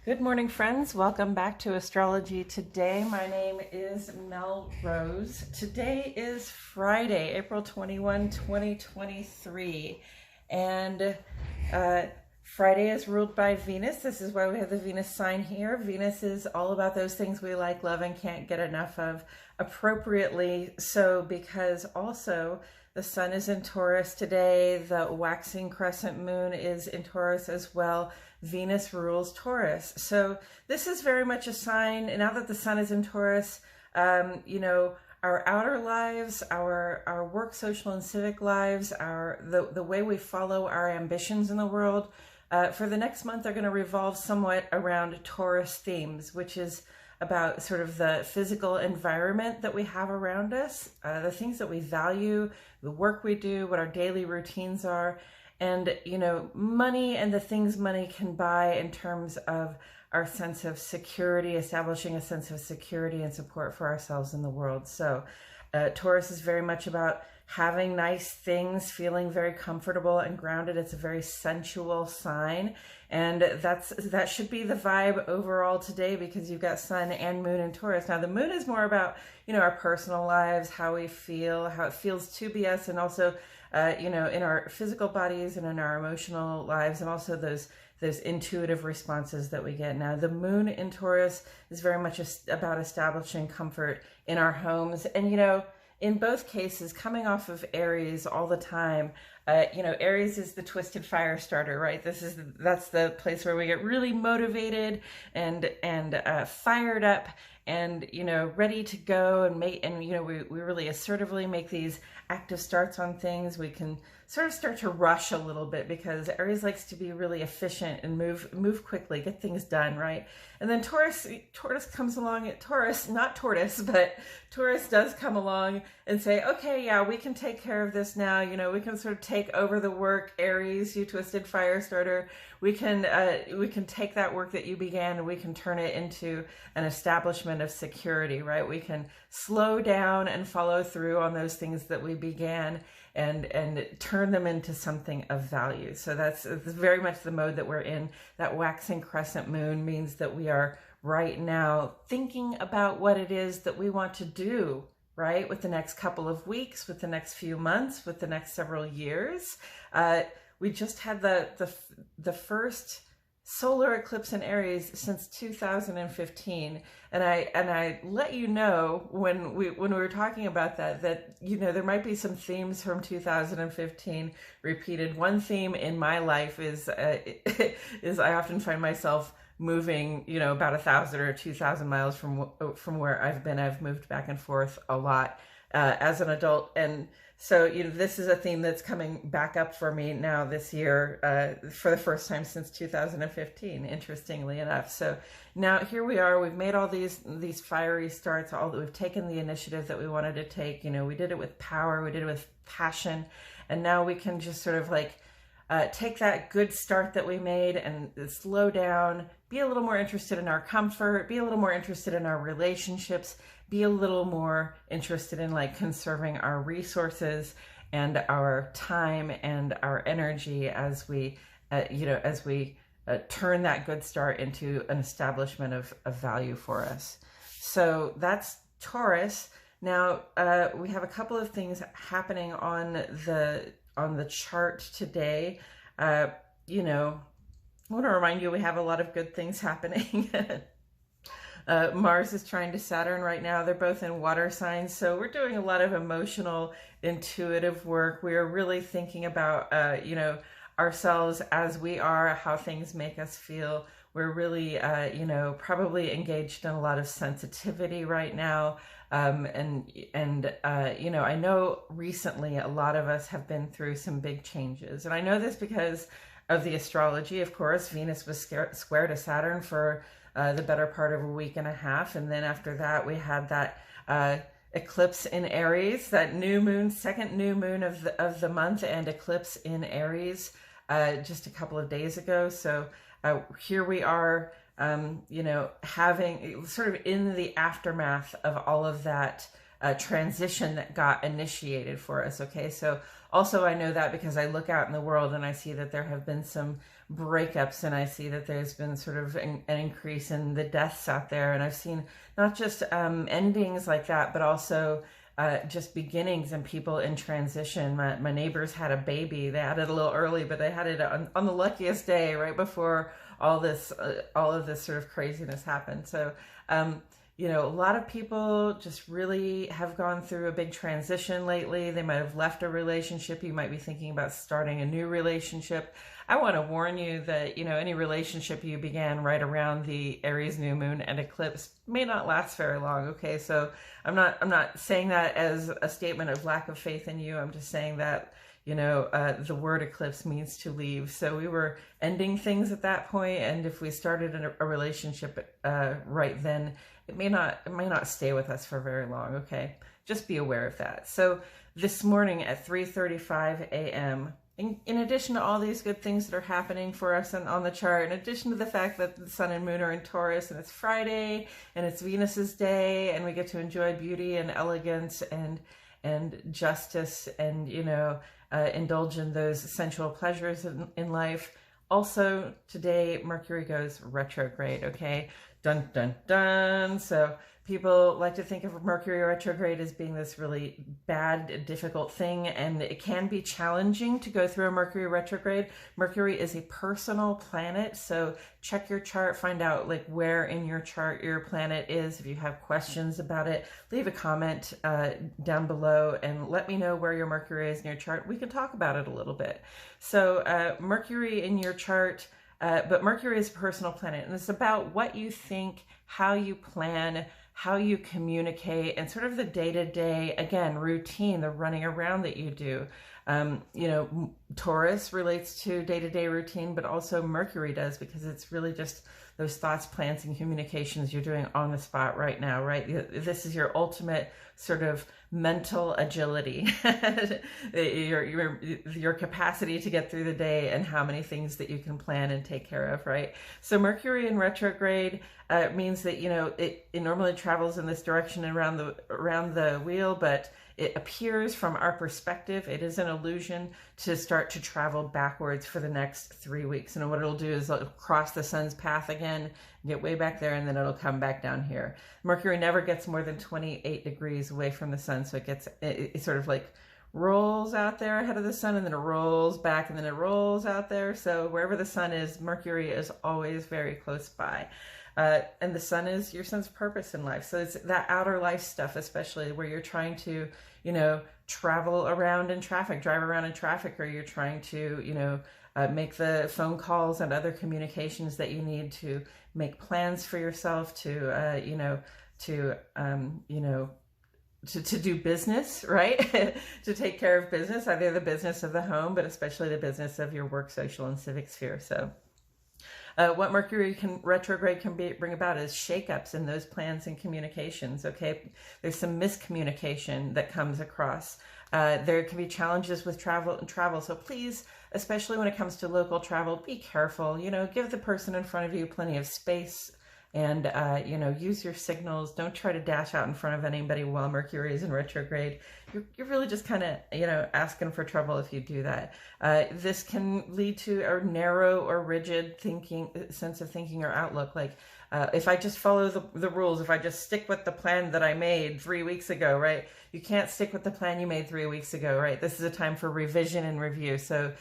Good morning, friends. Welcome back to Astrology Today. My name is Mel Rose. Today is Friday, April 21, 2023. And Friday is ruled by Venus. This is why we have the Venus sign here. Venus is all about those things we like, love, and can't get enough of, appropriately so, because also the sun is in Taurus today. The waxing crescent moon is in Taurus as well. Venus rules Taurus. So this is very much a sign, now that the sun is in Taurus, our outer lives, our work, social, and civic lives, the way we follow our ambitions in the world, for the next month are going to revolve somewhat around Taurus themes, which is about sort of the physical environment that we have around us, the things that we value, the work we do, what our daily routines are, and, money and the things money can buy in terms of our sense of security, establishing a sense of security and support for ourselves in the world. So Taurus is very much about having nice things, feeling very comfortable and grounded. It's a very sensual sign. And that should be the vibe overall today, because you've got sun and moon in Taurus. Now the moon is more about, our personal lives, how we feel, how it feels to be us, and also, in our physical bodies and in our emotional lives, and also those intuitive responses that we get. Now, the moon in Taurus is very much about establishing comfort in our homes. And, in both cases, coming off of Aries all the time, Aries is the twisted fire starter, right? That's the place where we get really motivated and fired up and, ready to go and we really assertively make these active starts on things. We can sort of start to rush a little bit because Aries likes to be really efficient and move quickly, get things done, right? And then Taurus comes along at Taurus, not tortoise, but Taurus does come along and say, okay, yeah, we can take care of this now. We can sort of take over the work. Aries, you twisted fire starter. We can take that work that you began and we can turn it into an establishment of security, right? We can slow down and follow through on those things that we began and turn them into something of value. So that's very much the mode that we're in. That waxing crescent moon means that we are right now thinking about what it is that we want to do, right? With the next couple of weeks, with the next few months, with the next several years. We just had the first solar eclipse in Aries since 2015, and I let you know when we were talking about that there might be some themes from 2015 repeated. One theme in my life is I often find myself moving about 1,000 or 2,000 miles from where I've been. I've moved back and forth a lot as an adult, and so, this is a theme that's coming back up for me now this year for the first time since 2015, interestingly enough. So now here we are. We've made all these fiery starts. We've taken the initiative that we wanted to take. We did it with power. We did it with passion. And now we can just sort of take that good start that we made and slow down, be a little more interested in our comfort, be a little more interested in our relationships, be a little more interested in conserving our resources and our time and our energy as we turn that good start into an establishment of value for us. So that's Taurus. Now we have a couple of things happening on the chart today. I want to remind you we have a lot of good things happening. Mars is trying to Saturn right now. They're both in water signs. So we're doing a lot of emotional, intuitive work. We are really thinking about, ourselves as we are, how things make us feel. We're really, probably engaged in a lot of sensitivity right now. I know recently a lot of us have been through some big changes. And I know this because of the astrology, of course. Venus was square to Saturn for the better part of a week and a half. And then after that, we had that eclipse in Aries, that new moon, second new moon of the month, and eclipse in Aries just a couple of days ago. So here we are, having sort of in the aftermath of all of that transition that got initiated for us. Okay, so also I know that because I look out in the world and I see that there have been some breakups, and I see that there's been sort of an increase in the deaths out there. And I've seen not just endings like that, but also just beginnings and people in transition. My neighbors had a baby. They had it a little early, but they had it on the luckiest day, right before all of this sort of craziness happened. So, you know, a lot of people just really have gone through a big transition lately. They might have left a relationship. You might be thinking about starting a new relationship. I want to warn you that, you know, any relationship you began right around the Aries new moon and eclipse may not last very long. Okay. So I'm not saying that as a statement of lack of faith in you. I'm just saying that, you know, the word eclipse means to leave. So we were ending things at that point, and if we started a relationship right then, it may not stay with us for very long. Okay, just be aware of that. So this morning at 3:35 a.m., in addition to all these good things that are happening for us on the chart, in addition to the fact that the sun and moon are in Taurus, and it's Friday, and it's Venus's day, and we get to enjoy beauty and elegance and justice, and, you know, indulge in those sensual pleasures in life. Also, today, Mercury goes retrograde, okay? Dun, dun, dun. So people like to think of Mercury retrograde as being this really bad, difficult thing, and it can be challenging to go through a Mercury retrograde. Mercury is a personal planet, so check your chart, find out like where in your chart your planet is. If you have questions about it, leave a comment down below and let me know where your Mercury is in your chart. We can talk about it a little bit. So Mercury in your chart, but Mercury is a personal planet, and it's about what you think, how you plan, how you communicate, and sort of the day-to-day, again, routine, the running around that you do. You know, Taurus relates to day-to-day routine, but also Mercury does, because it's really just those thoughts, plans, and communications you're doing on the spot right now, right? This is your ultimate sort of mental agility, your capacity to get through the day, and how many things that you can plan and take care of, right? So Mercury in retrograde means that, you know, it normally travels in this direction around the wheel, but it appears from our perspective, it is an illusion to start to travel backwards for the next 3 weeks. And what it'll do is it'll cross the sun's path again, get way back there, and then it'll come back down here. Mercury never gets more than 28 degrees away from the sun. So it sort of like rolls out there ahead of the sun, and then it rolls back, and then it rolls out there. So wherever the sun is, Mercury is always very close by. And the sun is your sense of purpose in life. So it's that outer life stuff, especially where you're trying to, you know, travel around in traffic, drive around in traffic, or you're trying to, you know, make the phone calls and other communications that you need to make plans for yourself, to, to do business, right? To take care of business, either the business of the home, but especially the business of your work, social, and civic sphere. So what Mercury retrograde can bring about is shakeups in those plans and communications, okay? There's some miscommunication that comes across. There can be challenges with travel. So please, especially when it comes to local travel, be careful. You know, give the person in front of you plenty of space, and, you know, use your signals. Don't try to dash out in front of anybody while Mercury is in retrograde. You're really just kind of, you know, asking for trouble if you do that. This can lead to a narrow or rigid sense of thinking or outlook. Like, if I just follow the rules, if I just stick with the plan that I made 3 weeks ago, right? You can't stick with the plan you made 3 weeks ago, right? This is a time for revision and review. So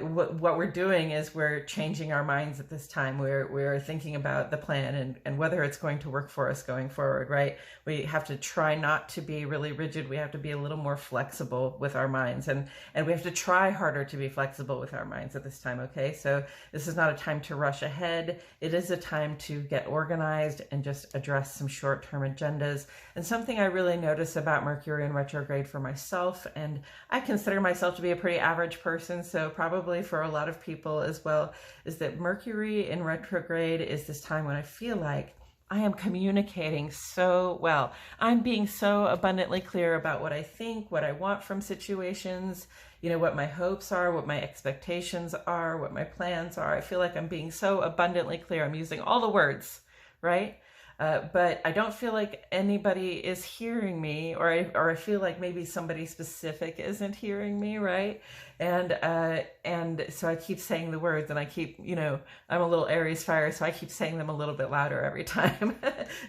what we're doing is we're changing our minds at this time. We're thinking about the plan and whether it's going to work for us going forward, right? We have to try not to be really rigid. We have to be a little more flexible with our minds, and we have to try harder to be flexible with our minds at this time, okay? So this is not a time to rush ahead. It is a time to get organized and just address some short-term agendas. And something I really notice about Mercury in retrograde for myself, and I consider myself to be a pretty average person, so probably for a lot of people as well, is that Mercury in retrograde is this time when I feel like I am communicating so well. I'm being so abundantly clear about what I think, what I want from situations, you know, what my hopes are, what my expectations are, what my plans are. I feel like I'm being so abundantly clear. I'm using all the words, right? but I don't feel like anybody is hearing me, or I feel like maybe somebody specific isn't hearing me, right? And so I keep saying the words, and I keep, I'm a little Aries fire, so I keep saying them a little bit louder every time.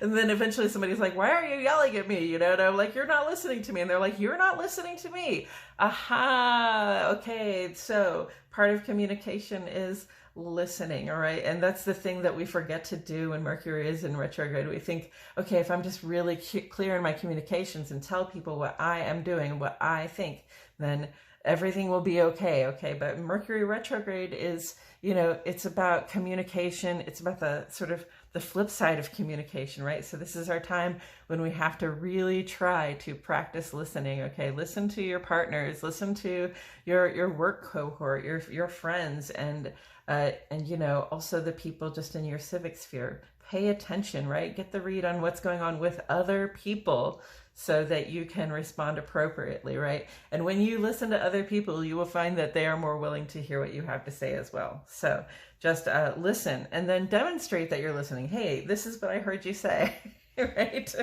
And then eventually somebody's like, why are you yelling at me? And I'm like, you're not listening to me. And they're like, you're not listening to me. Aha. Okay. So part of communication is listening. All right. And that's the thing that we forget to do when Mercury is in retrograde. We think, okay, if I'm just really clear in my communications and tell people what I am doing, what I think, then everything will be okay. Okay. But Mercury retrograde is, it's about communication. It's about the sort of the flip side of communication, right? So this is our time when we have to really try to practice listening. Okay. Listen to your partners, listen to your work cohort, your friends, and also the people just in your civic sphere. Pay attention, right? Get the read on what's going on with other people so that you can respond appropriately, right? And when you listen to other people, you will find that they are more willing to hear what you have to say as well. So just listen, and then demonstrate that you're listening. Hey, this is what I heard you say, right?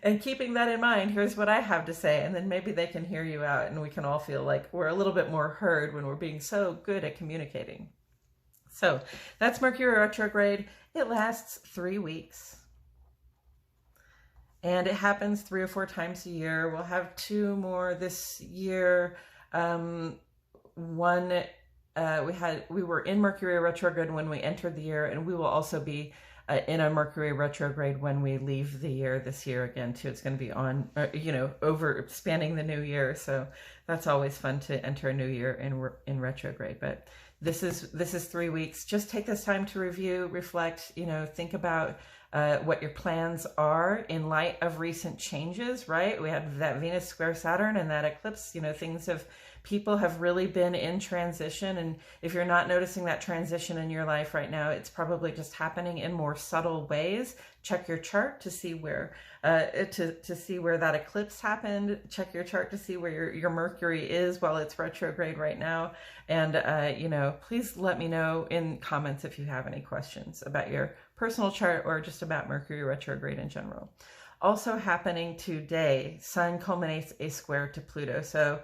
And keeping that in mind, here's what I have to say, and then maybe they can hear you out, and we can all feel like we're a little bit more heard when we're being so good at communicating. So that's Mercury retrograde. It lasts 3 weeks. And it happens 3 or 4 times a year. We'll have 2 more this year. We were in Mercury retrograde when we entered the year, and we will also be in a Mercury retrograde when we leave the year this year again too. It's going to be on, over spanning the new year. So that's always fun to enter a new year in retrograde. But this is 3 weeks. Just take this time to review, reflect, think about what your plans are in light of recent changes, right? We had that Venus square Saturn and that eclipse, people have really been in transition. And if you're not noticing that transition in your life right now, it's probably just happening in more subtle ways. Check your chart to see where to see where that eclipse happened. Check your chart to see where your Mercury is while it's retrograde right now. And please let me know in comments if you have any questions about your personal chart or just about Mercury retrograde in general. Also happening today, Sun culminates a square to Pluto. So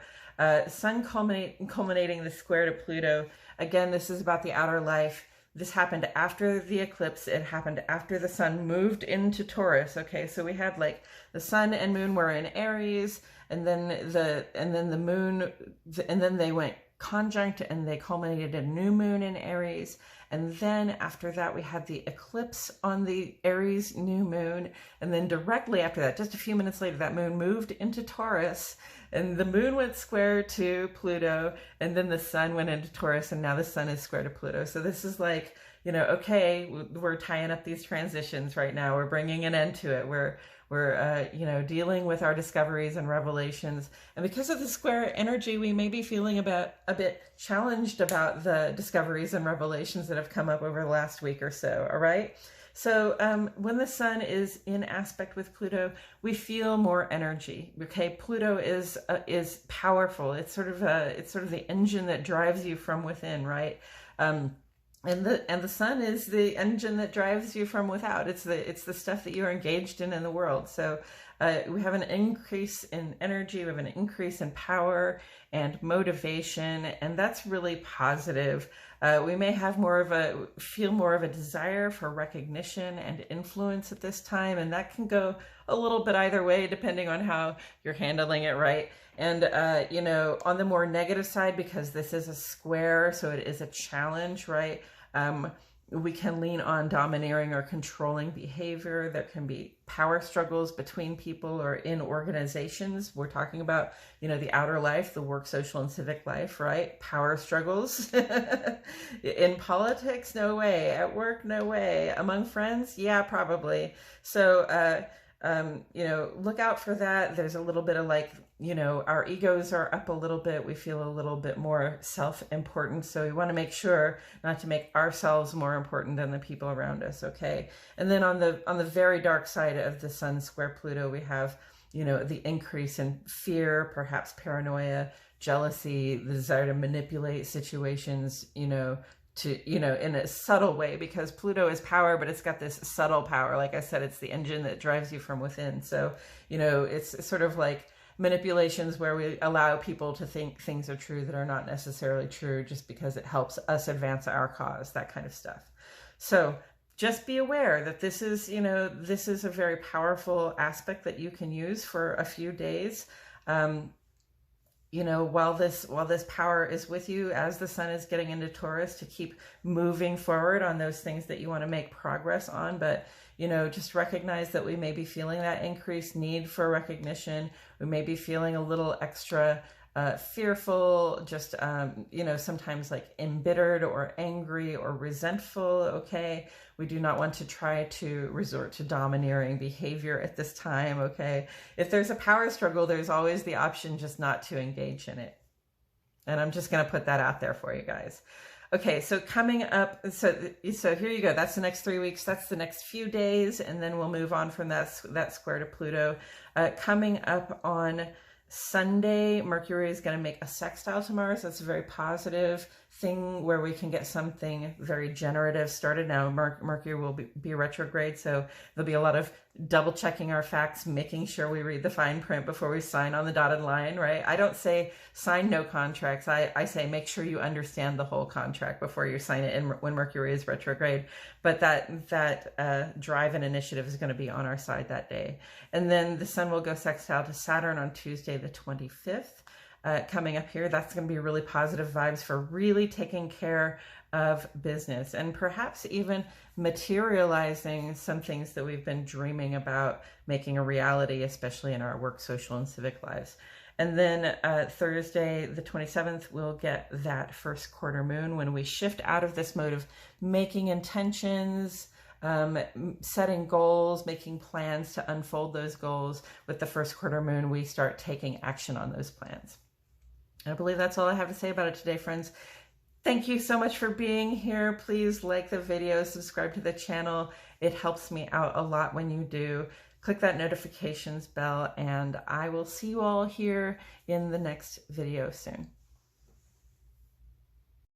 Sun culminating the square to Pluto. Again, this is about the outer life. This happened after the eclipse. It happened after the sun moved into Taurus. Okay, so we had like the sun and moon were in Aries, and then the moon, and then they went conjunct and they culminated a new moon in Aries. And then after that, we had the eclipse on the Aries new moon. And then directly after that, just a few minutes later, that moon moved into Taurus, and the moon went square to Pluto, and then the sun went into Taurus, and now the sun is square to Pluto. So this is like, okay, we're tying up these transitions right now. We're bringing an end to it. We're dealing with our discoveries and revelations. And because of the square energy, we may be feeling a bit challenged about the discoveries and revelations that have come up over the last week or so. All right. So when the sun is in aspect with Pluto, we feel more energy. Okay, Pluto is powerful. It's sort of the engine that drives you from within, right? And the sun is the engine that drives you from without. It's the stuff that you're engaged in the world. So we have an increase in energy. We have an increase in power and motivation, and that's really positive. We may have feel more of a desire for recognition and influence at this time, and that can go a little bit either way depending on how you're handling it, right? And on the more negative side, because this is a square, so it is a challenge, right? We can lean on domineering or controlling behavior. There can be power struggles between people or in organizations. We're talking about, the outer life, the work, social, and civic life, right? Power struggles. In politics, no way. At work, no way. Among friends, yeah, probably. So, look out for that. There's a little bit of our egos are up a little bit. We feel a little bit more self-important. So we want to make sure not to make ourselves more important than the people around us. Okay. And then on the very dark side of the sun square Pluto, we have, the increase in fear, perhaps paranoia, jealousy, the desire to manipulate situations, you know, in a subtle way, because Pluto is power, but it's got this subtle power. Like I said, it's the engine that drives you from within. So, you know, it's sort of like manipulations where we allow people to think things are true that are not necessarily true just because it helps us advance our cause, that kind of stuff. So just be aware that this is, you know, this is a very powerful aspect that you can use for a few days. You know, while this power is with you as the sun is getting into Taurus, to keep moving forward on those things that you want to make progress on. But, you know, just recognize that we may be feeling that increased need for recognition. We may be feeling a little extra fearful, just, you know, sometimes like embittered or angry or resentful. Okay. We do not want to try to resort to domineering behavior at this time. Okay. If there's a power struggle, there's always the option just not to engage in it. And I'm just going to put that out there for you guys. Okay. So coming up, so here you go. That's the next 3 weeks. That's the next few days. And then we'll move on from that square to Pluto. Coming up on Sunday, Mercury is going to make a sextile to Mars. That's a very positive thing where we can get something very generative started. Now, Mercury will be retrograde, so there'll be a lot of double checking our facts, making sure we read the fine print before we sign on the dotted line, right? I don't say sign no contracts. I say make sure you understand the whole contract before you sign it when Mercury is retrograde. But that drive and initiative is going to be on our side that day. And then the sun will go sextile to Saturn on Tuesday, the 25th. Coming up here, that's going to be really positive vibes for really taking care of business and perhaps even materializing some things that we've been dreaming about making a reality, especially in our work, social, and civic lives. And then Thursday, the 27th, we'll get that first quarter moon when we shift out of this mode of making intentions, setting goals, making plans to unfold those goals. With the first quarter moon, we start taking action on those plans. I believe that's all I have to say about it today, friends. Thank you so much for being here. Please like the video, subscribe to the channel. It helps me out a lot when you do. Click that notifications bell, and I will see you all here in the next video soon.